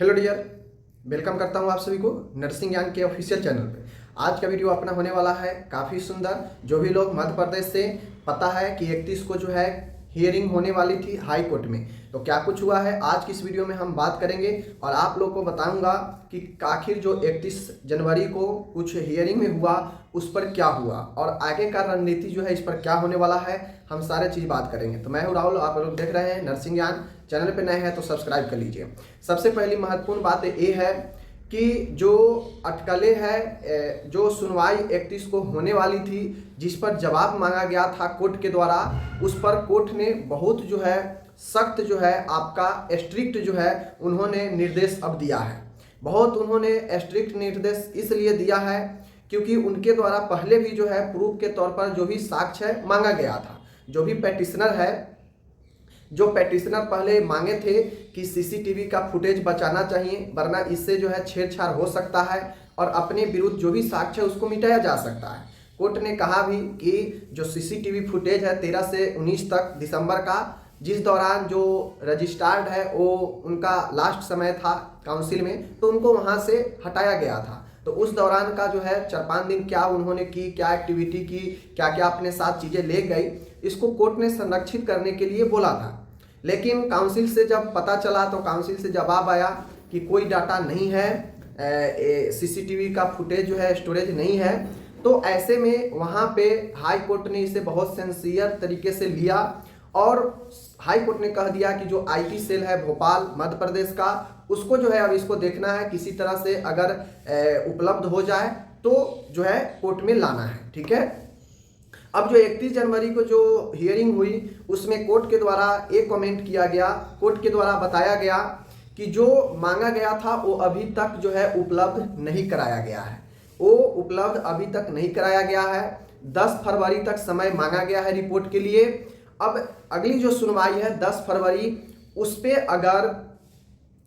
Hello dear, welcome करता हूं आप सभी को नर्सिंग ज्ञान के ऑफिशियल चैनल पे। आज का वीडियो अपना होने वाला है काफ़ी सुंदर। जो भी लोग मध्य प्रदेश से, पता है कि 31 को जो है हियरिंग होने वाली थी हाई कोर्ट में, तो क्या कुछ हुआ है आज की इस वीडियो में हम बात करेंगे और आप लोग को बताऊंगा कि आखिर जो 31 जनवरी को कुछ हियरिंग में हुआ उस पर क्या हुआ और आगे का रणनीति जो है इस पर क्या होने वाला है, हम सारे चीज़ बात करेंगे। तो मैं हूँ राहुल, आप लोग देख रहे हैं नर्सिंग ज्ञान। चैनल पे नए हैं तो सब्सक्राइब कर लीजिए। सबसे पहली महत्वपूर्ण बात ये है कि जो अटकलें हैं, जो सुनवाई 31 को होने वाली थी, जिस पर जवाब मांगा गया था कोर्ट के द्वारा, उस पर कोर्ट ने बहुत जो है सख्त जो है आपका स्ट्रिक्ट जो है उन्होंने निर्देश अब दिया है। बहुत उन्होंने स्ट्रिक्ट निर्देश इसलिए दिया है क्योंकि उनके द्वारा पहले भी जो है प्रूफ के तौर पर जो भी साक्ष्य है मांगा गया था। जो भी पेटिशनर है, जो पेटिशनर पहले मांगे थे कि सीसीटीवी का फुटेज बचाना चाहिए, वरना इससे जो है छेड़छाड़ हो सकता है और अपने विरुद्ध जो भी साक्ष्य है उसको मिटाया जा सकता है। कोर्ट ने कहा भी कि जो सीसीटीवी फुटेज है 13 से 19 तक दिसंबर का, जिस दौरान जो रजिस्ट्रार्ड है वो उनका लास्ट समय था काउंसिल में, तो उनको वहाँ से हटाया गया था। तो उस दौरान का जो है 4-5 दिन क्या उन्होंने की, क्या एक्टिविटी की, क्या क्या अपने साथ चीज़ें ले गई, इसको कोर्ट ने संरक्षित करने के लिए बोला था। लेकिन काउंसिल से जब पता चला तो काउंसिल से जवाब आया कि कोई डाटा नहीं है, सीसीटीवी का फुटेज जो है स्टोरेज नहीं है। तो ऐसे में वहाँ पे हाई कोर्ट ने इसे बहुत सिंसियर तरीके से लिया और हाई कोर्ट ने कह दिया कि जो आईटी सेल है भोपाल मध्य प्रदेश का, उसको जो है अब इसको देखना है, किसी तरह से अगर उपलब्ध हो जाए तो जो है कोर्ट में लाना है। ठीक है। अब जो 31 जनवरी को जो हियरिंग हुई उसमें कोर्ट के द्वारा एक कमेंट किया गया, कोर्ट के द्वारा बताया गया कि जो मांगा गया था वो अभी तक जो है उपलब्ध नहीं कराया गया है। वो उपलब्ध अभी तक नहीं कराया गया है। 10 फरवरी तक समय मांगा गया है रिपोर्ट के लिए। अब अगली जो सुनवाई है 10 फरवरी, उस पर अगर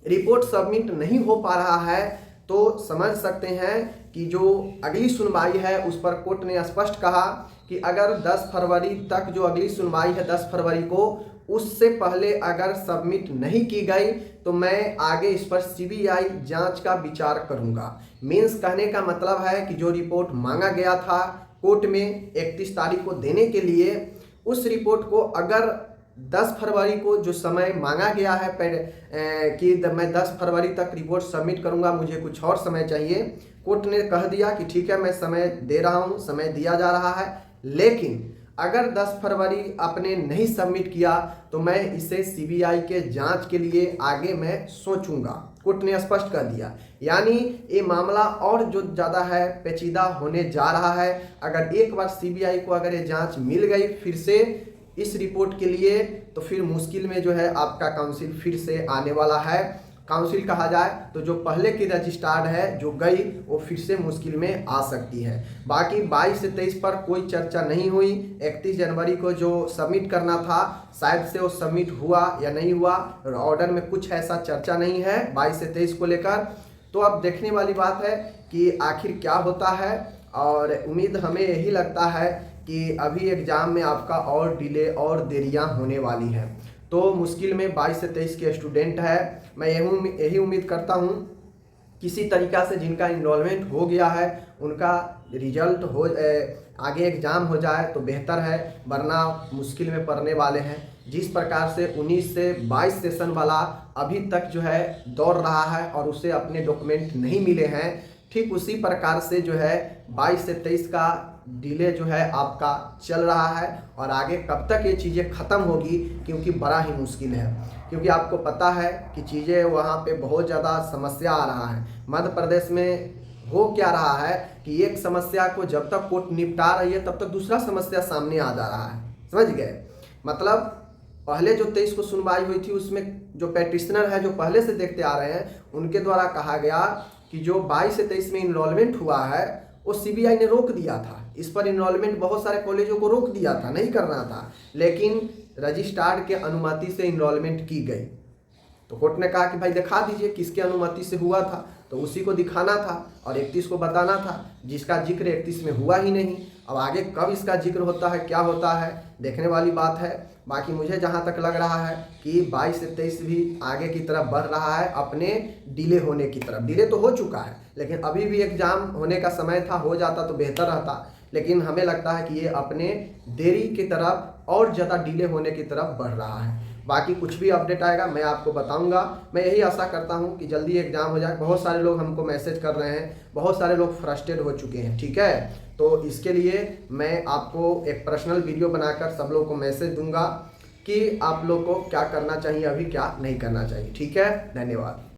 रिपोर्ट सबमिट नहीं हो पा रहा है तो समझ सकते हैं कि जो अगली सुनवाई है उस पर कोर्ट ने स्पष्ट कहा कि अगर 10 फरवरी तक जो अगली सुनवाई है 10 फरवरी को, उससे पहले अगर सबमिट नहीं की गई तो मैं आगे इस पर सीबीआई जांच का विचार करूंगा। मीन्स कहने का मतलब है कि जो रिपोर्ट मांगा गया था कोर्ट में 31 तारीख को देने के लिए, उस रिपोर्ट को अगर 10 फरवरी को जो समय मांगा गया है कि मैं 10 फरवरी तक रिपोर्ट सबमिट करूंगा, मुझे कुछ और समय चाहिए, कोर्ट ने कह दिया कि ठीक है मैं समय दे रहा हूं, समय दिया जा रहा है। लेकिन अगर 10 फरवरी आपने नहीं सबमिट किया तो मैं इसे सीबीआई के जांच के लिए आगे मैं सोचूंगा, कोर्ट ने स्पष्ट कर दिया। यानी ये मामला और जो ज़्यादा है पेचीदा होने जा रहा है। अगर एक बार सीबीआई को अगर ये जांच मिल गई फिर से इस रिपोर्ट के लिए, तो फिर मुश्किल में जो है आपका काउंसिल फिर से आने वाला है। काउंसिल कहा जाए तो जो पहले की रजिस्ट्रार्ड है जो गई वो फिर से मुश्किल में आ सकती है। बाकी 22 से 23 पर कोई चर्चा नहीं हुई। 31 जनवरी को जो सबमिट करना था शायद से वो सबमिट हुआ या नहीं हुआ, ऑर्डर में कुछ ऐसा चर्चा नहीं है 22 से 23 को लेकर। तो अब देखने वाली बात है कि आखिर क्या होता है और उम्मीद हमें यही लगता है कि अभी एग्ज़ाम में आपका और डिले और देरियां होने वाली है। तो मुश्किल में 22 से 23 के स्टूडेंट है। मैं यही उम्मीद करता हूं किसी तरीक़ा से जिनका इनरोलमेंट हो गया है उनका रिजल्ट हो आगे एग्ज़ाम हो जाए तो बेहतर है, वरना मुश्किल में पड़ने वाले हैं। जिस प्रकार से 19 से 22 सेशन वाला अभी तक जो है दौड़ रहा है और उसे अपने डॉक्यूमेंट नहीं मिले हैं, ठीक उसी प्रकार से जो है 22 से 23 का डिले जो है आपका चल रहा है। और आगे कब तक ये चीज़ें ख़त्म होगी, क्योंकि बड़ा ही मुश्किल है। क्योंकि आपको पता है कि चीज़ें वहाँ पे बहुत ज़्यादा समस्या आ रहा है। मध्य प्रदेश में हो क्या रहा है कि एक समस्या को जब तक कोर्ट निपटा रही है तब तक दूसरा समस्या सामने आ जा रहा है। समझ गए? मतलब पहले जो 23 को सुनवाई हुई थी उसमें जो पेटिशनर है जो पहले से देखते आ रहे हैं उनके द्वारा कहा गया कि जो 22 से 23 में इनरोलमेंट हुआ है वो सीबीआई ने रोक दिया था। इस पर इनरोलमेंट बहुत सारे कॉलेजों को रोक दिया था, नहीं करना था, लेकिन रजिस्ट्रार के अनुमति से इनरोलमेंट की गई। तो कोर्ट ने कहा कि भाई दिखा दीजिए किसके अनुमति से हुआ था, तो उसी को दिखाना था और 31 को बताना था, जिसका जिक्र 31 में हुआ ही नहीं। अब आगे कब इसका जिक्र होता है, क्या होता है, देखने वाली बात है। बाकी मुझे जहाँ तक लग रहा है कि 22 से 23 भी आगे की तरफ बढ़ रहा है, अपने डिले होने की तरफ। डिले तो हो चुका है, लेकिन अभी भी एग्ज़ाम होने का समय था, हो जाता तो बेहतर रहता, लेकिन हमें लगता है कि ये अपने देरी की तरफ और ज़्यादा डिले होने की तरफ बढ़ रहा है। बाकी कुछ भी अपडेट आएगा मैं आपको बताऊंगा। मैं यही आशा करता हूं कि जल्दी एग्ज़ाम हो जाए। बहुत सारे लोग हमको मैसेज कर रहे हैं, बहुत सारे लोग फ्रस्ट्रेट हो चुके हैं, ठीक है। तो इसके लिए मैं आपको एक पर्सनल वीडियो बनाकर सब लोग को मैसेज दूंगा कि आप लोग को क्या करना चाहिए, अभी क्या नहीं करना चाहिए, ठीक है। धन्यवाद।